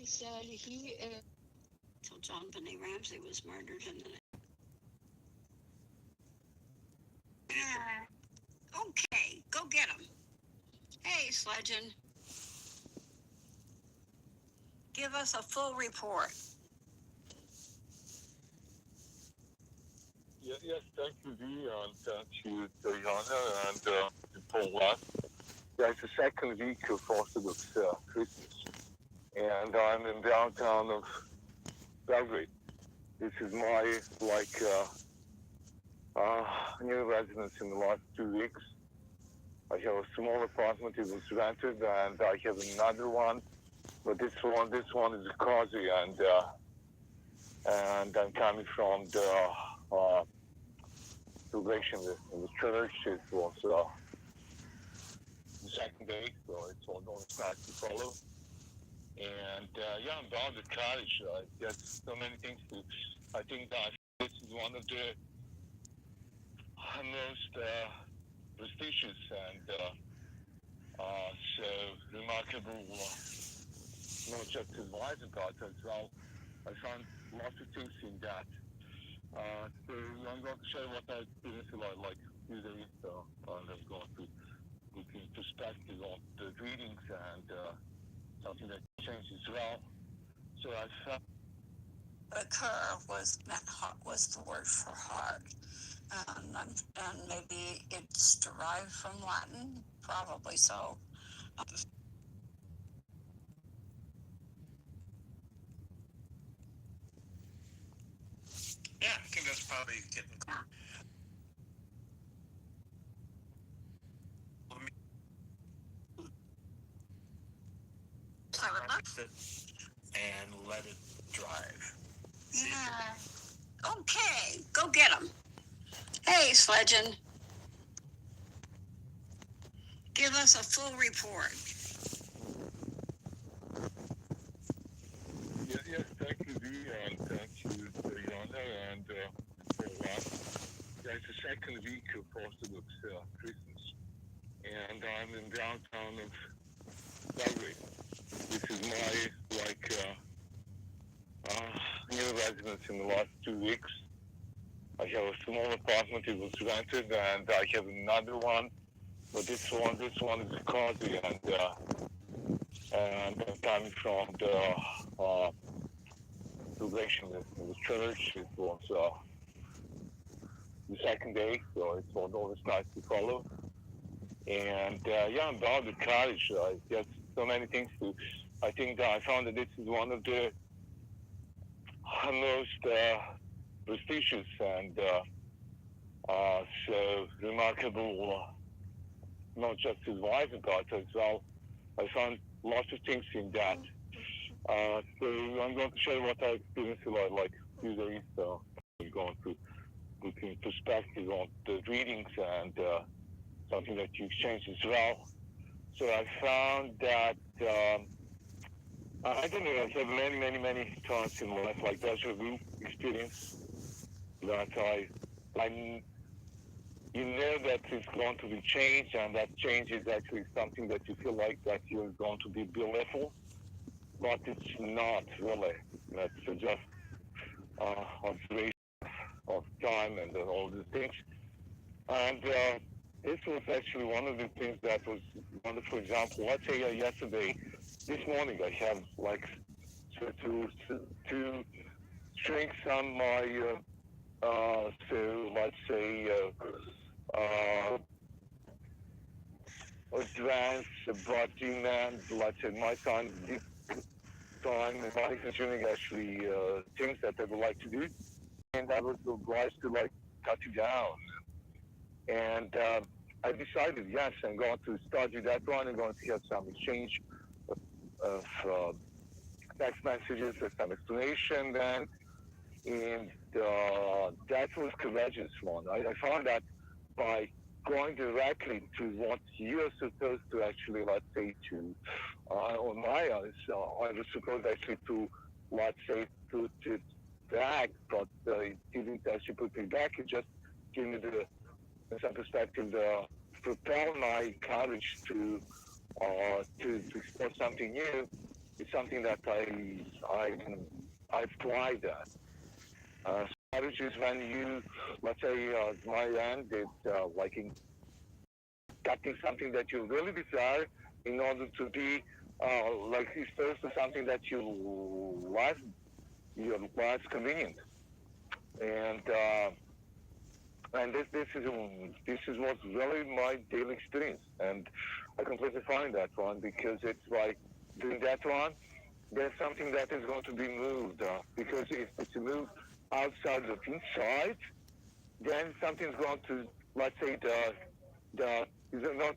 He said he till John Benet Ramsey was murdered in the. Okay, go get him. Hey, Sledgen, give us a full report. Yes, thank you, V, and thank you, Diana, and Paul Last. Yeah, it's the second week of Orthodox Christmas, and I'm in downtown of Belgrade. This is my, new residence in the last 2 weeks. I have a small apartment, it was rented, and I have another one, but this one is cozy, and I'm coming from the celebration in the church. It was the second day, so it's all nice to follow. And I'm bound to college. There's so many things to. I think that this is one of the most prestigious and so remarkable, not just advice about as well. I found lots of things in that. So I'm going to share what I experienced like a few days ago, and I'm going to look in perspective of the readings and something that changed as well. So I found Occur was the word for hard, and maybe it's derived from Latin, probably so. Yeah, I think that's probably getting. And let it drive. Yeah. Okay, go get him. Hey, Sledgen, give us a full report. Yes, thank you, V, and thank you, Diana, and Paul Last. Yeah, it's the second week of Orthodox Christmas, and I'm in downtown of Belgrade. This is my new residence in the last 2 weeks. I have a small apartment, it was rented, and I have another one, but this one is cozy, and I'm coming from the celebration in the church. It was the second day, so it's always nice to follow. And I'm bound to college. There's so many things to. I think that I found that this is one of the most prestigious and so remarkable, not just advice about as well. I found lots of things in that. So I'm going to share what I experienced like a few days. So I'm going to look in perspective on the readings and something that you exchanged as well. So I found that I don't know. I have many times in my life like deja vu experience that you know that it's going to be changed, and that change is actually something that you feel like that you're going to be beautiful, but it's not really. That's just observation of time and all these things. And this was actually one of the things that was wonderful example. Let's say this morning I have to shrink some my so let's say advanced body man, let's say my time, deep time, and my consuming actually things that I would like to do, and I was obliged to cut it down. And I decided, yes, I'm going to start with that one. I'm going to have some exchange of text messages with some explanation then. And that was courageous one. I found that by going directly to what you're supposed to actually, let's say, to, on my eyes, I was supposed actually to, let's say, put it back, but it didn't actually put me back. It just gave me in some perspective, propel my courage to explore something new. It's something that I've tried that. Strategy is when you, let's say, my end is like in getting something that you really desire in order to be like exposed to something that you less convenient, and this is what's really my daily experience, and I completely find that one because it's like doing that one. There's something that is going to be moved because if it's moved outside of inside, then something's going to, let's say, the is it not.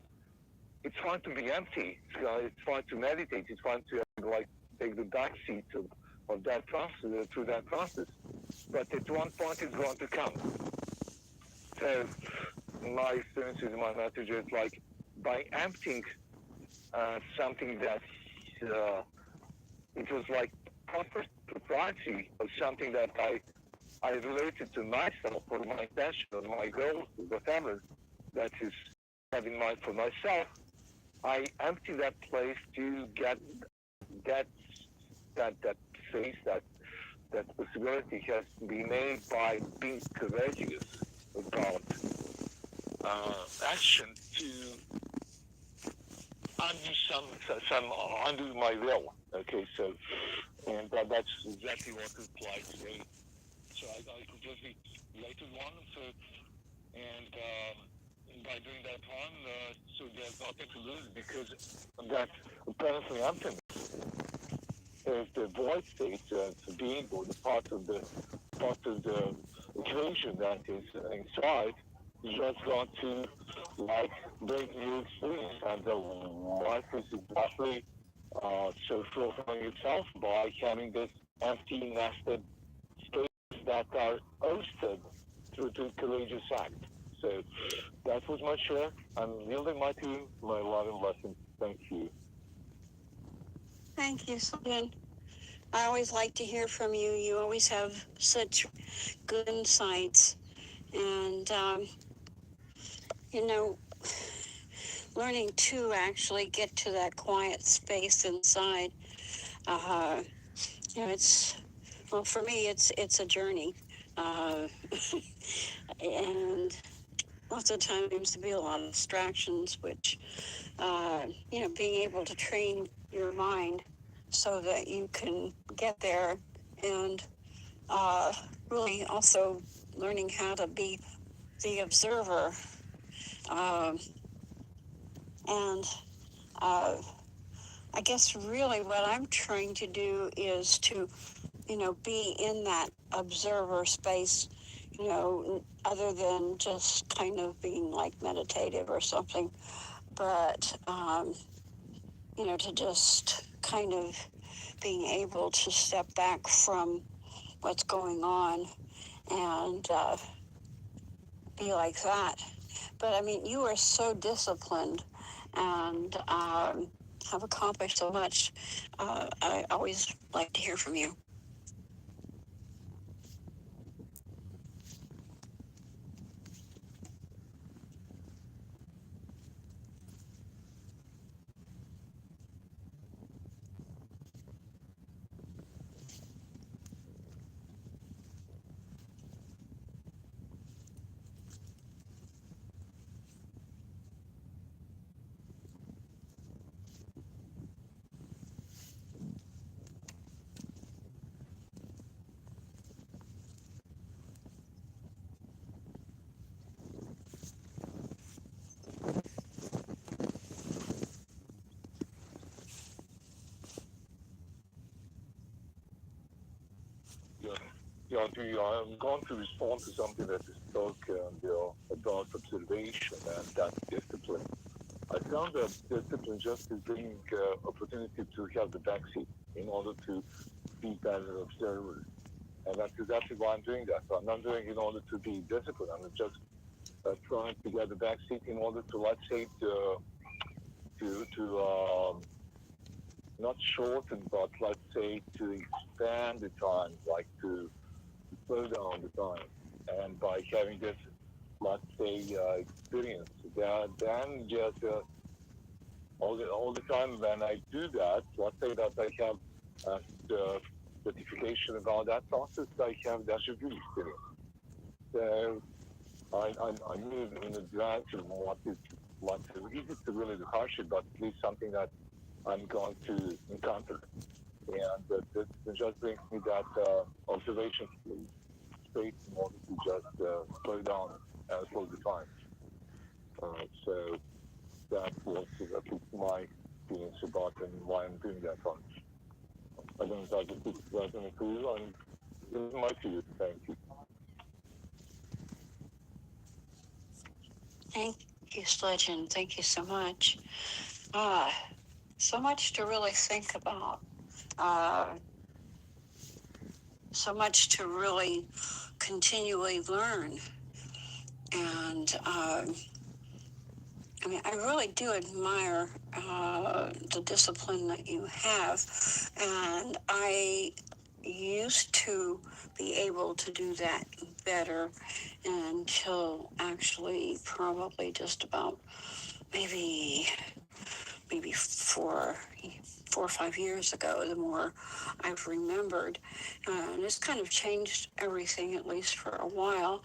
It's fine to be empty. It's fine to meditate. It's fine to like take the back seat of that process through that process. But at one point, it's going to come. So my experience with my message is like by emptying something that it was like propriety of something that I related to myself or my passion or my goals, whatever that is have in mind for myself. I empty that place to get that space, that possibility has been made by being courageous about action to undo my will. Okay, so and that's exactly what applies today. So I completely related one. So and by doing that one, so there's nothing to lose because that apparently emptiness is the void state, being or the part of the equation that is inside is just going to like bring new experience, and life is exactly so fulfilling itself by having this empty nested space that are hosted through the courageous act. So that was my share. I'm yielding my team, my love and blessings. Thank you. Thank you, Sullivan. I always like to hear from you. You always have such good insights. And, you know, learning to actually get to that quiet space inside, well, for me, it's a journey. Uh, and lots of times seems to be a lot of distractions, which, being able to train your mind so that you can get there and really also learning how to be the observer. And I guess really what I'm trying to do is to, be in that observer space, other than just kind of being like meditative or something, but, to just kind of being able to step back from what's going on and be like that. But I mean, you are so disciplined and have accomplished so much. I always like to hear from you. I'm going to respond to something that is spoken about observation and that discipline. I found that discipline just is bringing opportunity to have the backseat in order to be better observers. And that's exactly why I'm doing that. So I'm not doing it in order to be disciplined. I'm just trying to get the backseat in order to, let's say, to not shorten, but let's say to expand the time, like to slow down the time. And by having this, let's say, experience, then just all the time when I do that, let's say that I have the certification about that process, I have déjà vu experience. So I move in advance of what is easy to really harsh it, but at least something that I'm going to encounter. And that just brings me that observation space in order to just slow down and slow the time. So that was at least my feelings about and why I'm doing that one. I don't know if it's resonating to you, and this is my view. Thank you. Thank you, Sledgen. Thank you so much. So much to really think about. Uh, so much to really continually learn. And I mean, I really do admire the discipline that you have. And I used to be able to do that better until actually probably just about maybe maybe 4 or 5 years ago, the more I've remembered. And it's kind of changed everything, at least for a while.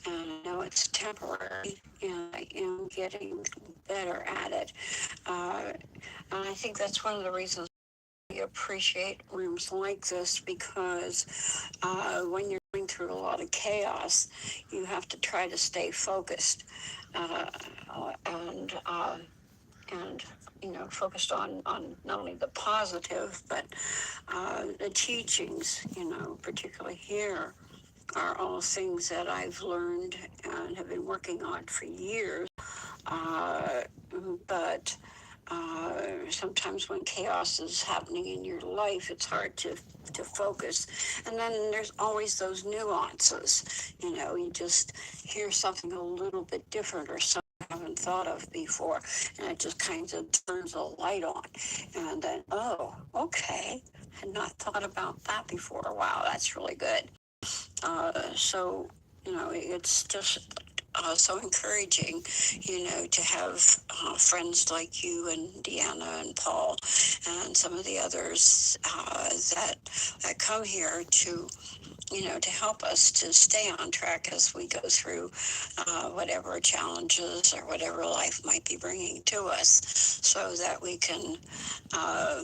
And I know it's temporary, and I am getting better at it. And I think that's one of the reasons we appreciate rooms like this, because when you're going through a lot of chaos, you have to try to stay focused. Uh, and focused on not only the positive, but the teachings, particularly here, are all things that I've learned and have been working on for years. Uh, but sometimes when chaos is happening in your life, it's hard to focus. And then there's always those nuances. You just hear something a little bit different or something I haven't thought of before, and it just kind of turns a light on. And then, oh, okay, had not thought about that before. Wow, that's really good. So, it's just so encouraging, to have friends like you and Deanna and Paul and some of the others that come here to help us to stay on track as we go through whatever challenges or whatever life might be bringing to us, so that we can uh,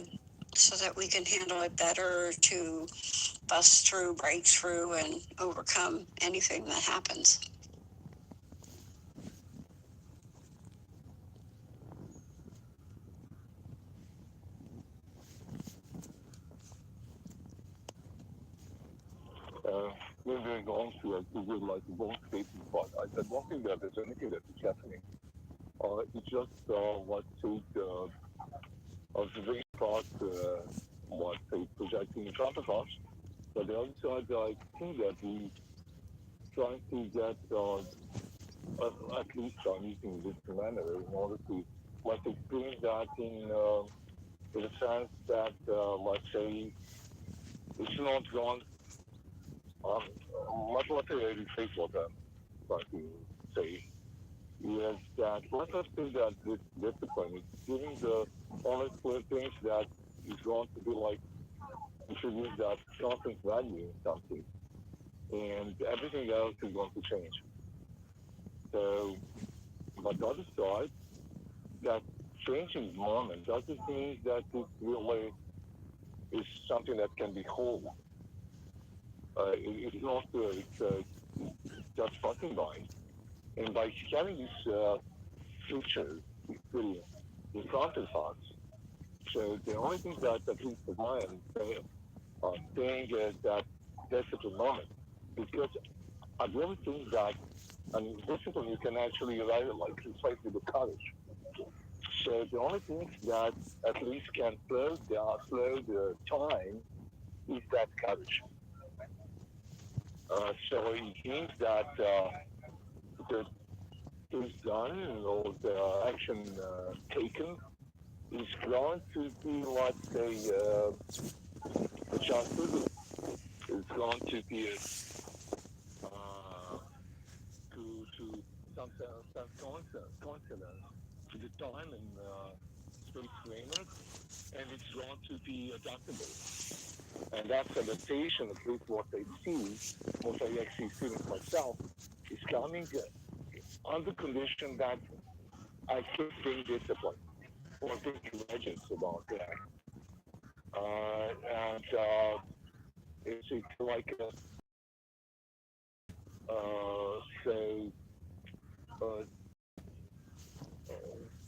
handle it better, to bust through, break through, and overcome anything that happens. When we're going through a good, like one statement, but I said one thing that there's anything that is happening. It's just what the observation part, what they projecting in front of us. But the other side, I think that we trying to get, at least I'm using this manner in order to, like, experience that in a sense that, let's say, it's not gone. Let's say I rephrase what I'm trying to say. Is that let us say that this discipline is giving the only things that is going to be like introduce that constant value in something, and everything else is going to change. So, but the other side, that changing moment doesn't mean that it really is something that can be whole. It's not. It's just passing by, and by having this future experience in front of us. So the only thing that at least of mine saying is that that's at the moment. Because I really think that discipline you can actually arrive at like replace with the courage. So the only thing that at least can slow the time is that courage. So it means that the things done or the action taken is going to be like a chances is going to be to some coincidence to the time and different framework, and it's going to be adaptable. And that's adaptation, at least what I see, what I actually experience myself, is coming on the condition that I keep being disciplined or taking legends about that. And it's like so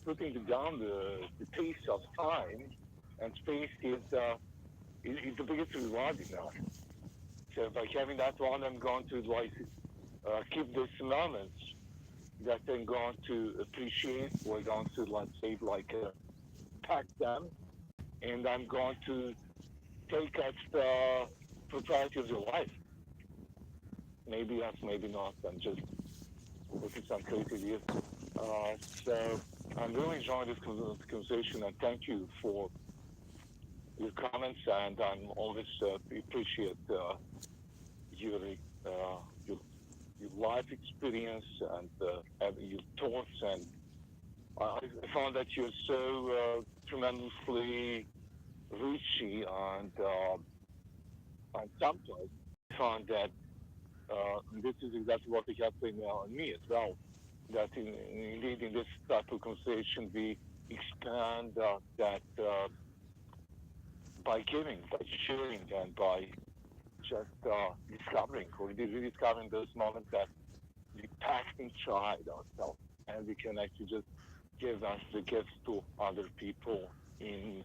putting down the pace of time and space is the biggest reward in life. So by having that one, I'm going to like keep these moments that I'm going to appreciate. We're going to like say like pack them, and I'm going to take as the propriety of your life. Maybe yes, maybe not. I'm just looking some crazy ideas. So I'm really enjoying this conversation, and thank you for your comments. And I'm always appreciate your your life experience and your thoughts. And I found that you're so tremendously richy and sometimes I found that and this is exactly what is happening on me as well. That indeed in this type of conversation we expand that by giving, by sharing, and by just discovering, or rediscovering those moments that we packed inside ourselves, and we can actually just give us the gifts to other people in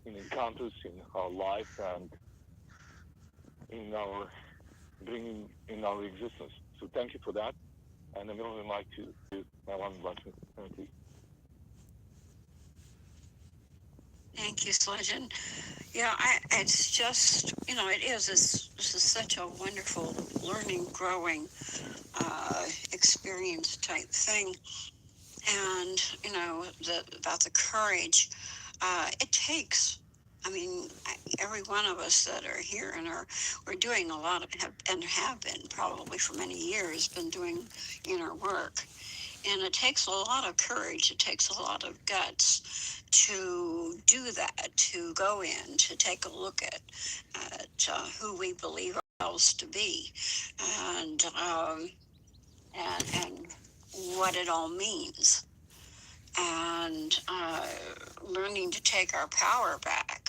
encounters in our life and in our bringing in our existence. So thank you for that. And I'm really like to do my one blessing. Thank you. Thank you, Sledgen. Yeah, it's just, it is. This is such a wonderful learning, growing experience type thing. And, about the courage it takes. I mean, every one of us that are here we're doing a lot of, have been probably for many years, been doing inner work. And it takes a lot of courage. It takes a lot of guts to do that, to go in, to take a look at who we believe ourselves to be, and and what it all means, and learning to take our power back.